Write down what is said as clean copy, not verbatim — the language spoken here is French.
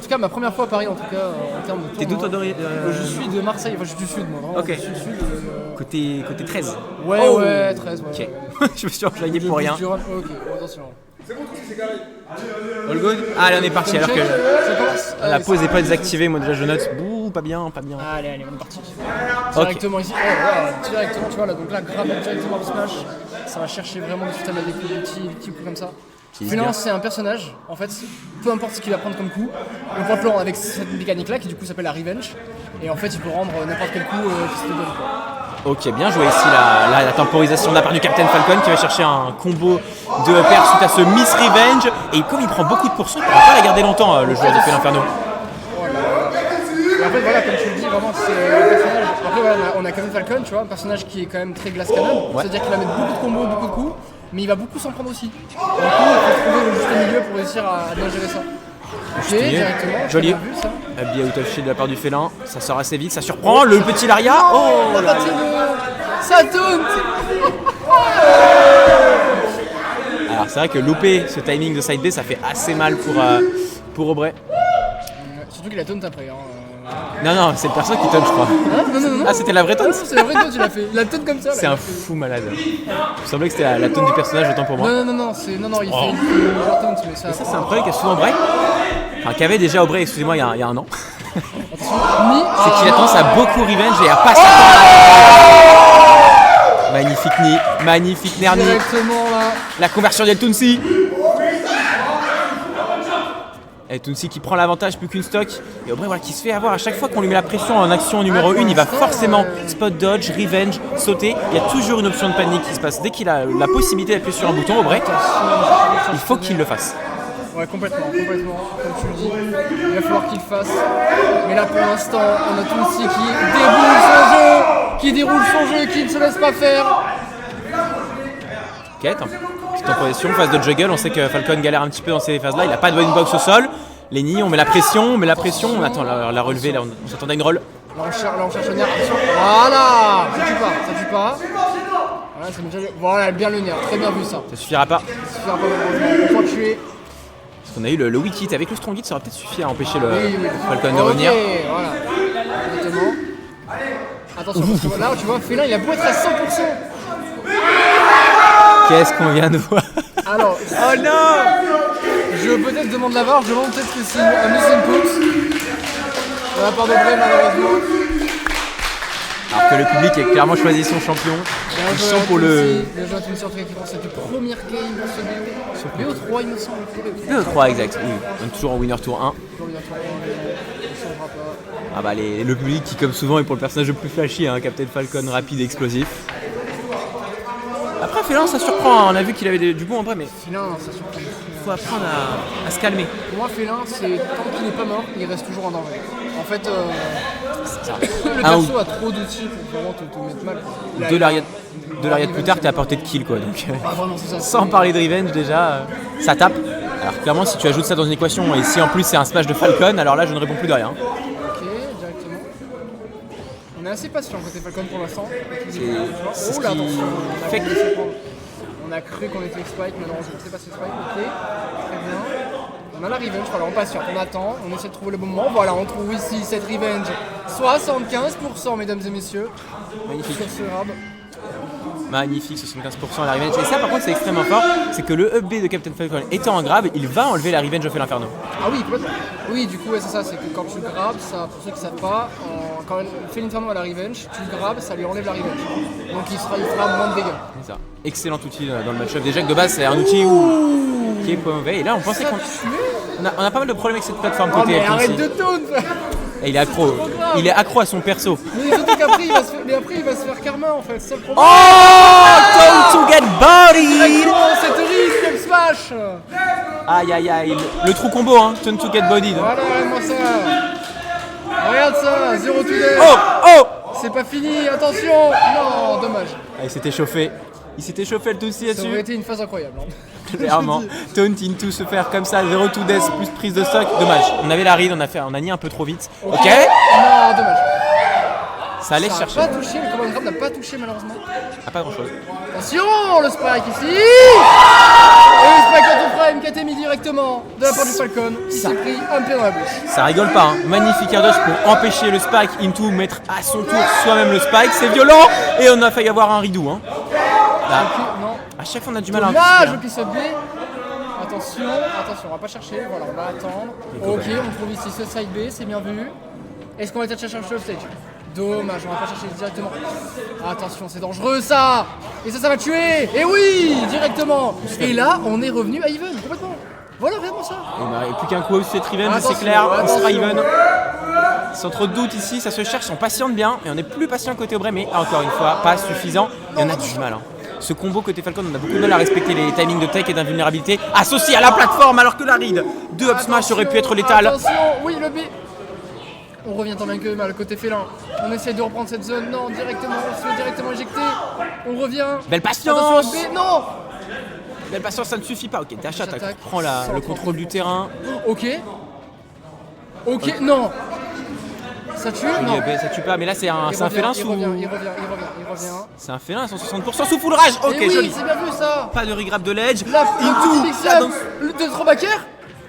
cas, ma première fois à Paris, en tout cas, en termes de tournoi. T'es d'où toi d'origine Je suis de Marseille, enfin je suis du sud, moi. Vraiment, Ok. je suis du sud. Côté 13. Ouais, Oh. ouais, 13, ouais. Ok. Je me suis enflagué pour rien. Ok, attention. All good. Allez, on est parti alors que Ça commence. la Allez, pause n'est pas désactivée. Moi déjà je note. Bouh, pas bien, pas bien. Allez, on est parti. Directement ici. Voilà, directement, tu vois là, donc là, grave directement au smash. Ça va chercher vraiment du système à des petits coups comme ça. Finalement, c'est un personnage, en fait, peu importe ce qu'il va prendre comme coup, on peut le avec cette mécanique là qui du coup s'appelle la Revenge. Et en fait, il peut rendre n'importe quel coup qui se te donne. Quoi. Ok, bien joué ici la temporisation de la part du Captain Falcon qui va chercher un combo de upper suite à ce Miss Revenge. Et comme il prend beaucoup de pourcents, il ne pourra pas la garder longtemps, le joueur de Feel Inferno. Et en fait, voilà, comme tu le dis, vraiment, c'est un personnage. Après, voilà, on a Captain Falcon, tu vois, un personnage qui est quand même très glace cannon. Ouais. C'est-à-dire qu'il va mettre beaucoup de combos, beaucoup de coups, mais il va beaucoup s'en prendre aussi. Du coup, il faut trouver le juste milieu pour réussir à bien gérer ça. Ok, directement, Joli. tu as vu ça. Habillé out of shield de la part du félin, ça sort assez vite, ça surprend. Le petit Laria. Oh là là. Ça tourne. Alors c'est vrai que louper ce timing de side B, ça fait assez mal pour Aubrey. Surtout qu'il a taunt après. Non, c'est le perso qui taunt, je crois. Non. Ah, c'était la vraie taunt. C'est la vraie taunt, il a fait. Il a taunt comme ça. C'est un fou malade. Il me semblait que c'était la taunt du personnage, autant pour moi. Non, il fait une genre taunt, mais ça. Et ça, c'est un problème qu'a souvent Aubrey. Enfin, qu'avait déjà Aubrey, excusez-moi, il y a un an. C'est qu'il a tendance à beaucoup revenge et à pas s'attendre. Magnifique Ni, magnifique Nerni. Directement là. La conversion d'El Tounsi. El Tounsi qui prend l'avantage plus qu'une stock. Et Aubrey voilà, qui se fait avoir à chaque fois qu'on lui met la pression en action numéro 1, il va forcément spot dodge, revenge, sauter. Il y a toujours une option de panique qui se passe. Dès qu'il a la possibilité d'appuyer sur un bouton, Aubrey, il faut qu'il le fasse. Ouais, complètement, comme tu le dis. Il va falloir qu'il fasse. Mais là, pour l'instant, on a Tounsi qui déroule son jeu, qui ne se laisse pas faire. Ok, attends. Petite temporisation, phase de juggle. On sait que Falcon galère un petit peu dans ces phases-là. Il n'a pas de one box au sol. Lenny, on met la pression, On attend la relevée, là, on s'attendait à une roll. Là, on cherche le nerf. Voilà, ça tue pas. Voilà, c'est déjà... voilà, bien le nerf. Très bien vu ça. Ça suffira pas. Ça suffira pas malheureusement. On peut tuer. Parce qu'on a eu le weak hit. Avec le strong hit, ça aurait peut-être suffi à empêcher le Falcon de Ok, revenir. voilà. Exactement. Attention, parce que là, tu vois, Félin, il a beau être à 100%. Qu'est-ce qu'on vient de voir? Alors, oh non! Je peut-être demande la VAR, je demande peut-être que c'est un missing put de la part d'Aubrey malheureusement. Alors que le public a clairement choisi son champion. Ils sont pour le... Bien joué à Tounsi en tout cas qui pense cette première game dans ce BO. BO3 il me semble. BO3 exact, oui. On est toujours en winner tour 1. Ah bah le public qui comme souvent est pour le personnage le plus flashy, hein, Captain Falcon rapide et explosif. Après Félin ça surprend, hein. On a vu qu'il avait du bon en vrai mais... Félin ça surprend. Il faut apprendre à se calmer. Pour moi Félin c'est tant qu'il n'est pas mort, il reste toujours en danger. En fait le perso a trop d'outils pour vraiment te mettre mal. De l'ariette plus tard t'es à portée de kill quoi donc... Vraiment, ça, sans parler de revenge déjà, ça tape. Alors clairement si tu ajoutes ça dans une équation et si en plus c'est un smash de Falcon, alors là je ne réponds plus de rien. Ok, directement. On est assez patient côté Falcon pour l'instant. C'est ce là, qui fait que... On a cru qu'on était Spike, malheureusement c'est pas ce Spike, ok. Très bien. On a la revenge, voilà, on patiente, on attend, on essaie de trouver le bon moment. Voilà, on trouve ici cette revenge. 75% mesdames et messieurs. Magnifique. Sur ce rab. Magnifique, 75% à la revenge. Et ça par contre c'est extrêmement fort, c'est que le up B de Captain Falcon étant en grave, il va enlever la revenge au Feel Inferno. Ah oui, complètement. Oui, du coup, ouais, c'est ça, c'est que quand tu grabes, ça, pour ceux qui ne savent pas, quand Feel Inferno a la revenge, tu le grabes, ça lui enlève la revenge. Donc il fera moins de dégâts. C'est ça. Excellent outil dans le match-up. Déjà que de base c'est un outil qui est pas mauvais. Et là on pensait qu'on on a pas mal de problèmes avec cette plateforme côté mais arrête LTC. de taunt. Et il est accro à son perso. Mais surtout qu'après il va se faire karma en fait, c'est ça le problème. Oh, Taunt to get bodied. C'est terrible comme smash. Aïe, le trou combo hein, Taunt to get bodied. Voilà, regarde-moi ça. Regarde ça, 0 to death. Oh. C'est pas fini, attention. Non, dommage. Ah, il s'était chauffé le Tounsi Ça aurait là-dessus. été une phase incroyable. Hein. Clairement, Taunt into se faire comme ça, 0 to death plus prise de stock, dommage. On avait la read, on a nié un peu trop vite. Ok. Non, dommage. Ça allait se chercher. Pas touché, le Command Grab n'a pas touché malheureusement. Ah, pas grand chose. Attention, le spike ici. Et le spike à tout prime qui a été mis directement de la part du Falcon. Il s'est pris un pied dans la bouche. Ça rigole pas, hein. Magnifique air dodge pour empêcher le spike into, mettre à son tour soi-même le spike. C'est violent et on a failli avoir un ridou. Hein. Là. Non. À chaque fois on a du mal à Dommage anticiper, le hein. pistol B. Attention, on va pas chercher, voilà, on va attendre. Ok, on trouve ici ce side B, c'est bien vu. Est-ce qu'on va peut-être chercher un stage? Dommage, on va pas chercher directement. Attention, c'est dangereux ça. Et ça va tuer. Et oui, directement. Et là, on est revenu à even, complètement. Voilà, vraiment ça. Et plus qu'un coup au set Revenge, c'est clair, on sera even. Sans trop de doute ici, ça se cherche, on patiente bien. Et on est plus patient côté Aubrey, mais encore une fois, pas suffisant. Et on a du mal. Hein. Ce combo côté Falcon, on a beaucoup de mal à respecter les timings de tech et d'invulnérabilité associés à la plateforme, alors que la read de up smash aurait pu être létale. Attention, oui, le B. On revient tant bien que mal côté félin. On essaie de reprendre cette zone. Non, directement, on se fait directement éjecter. On revient. Belle patience. Attention, le B. Non. Belle patience, ça ne suffit pas. Ok, Dasha prend le contrôle du terrain. Ok. Ok, non. Ça tue? Non. Ça tue pas, mais là c'est un félin sous. Il revient. C'est un félin à 160% sous full rage. Ok, oui, joli. c'est bien vu ça. Pas de regrab de ledge. Into. Le de Throbacker.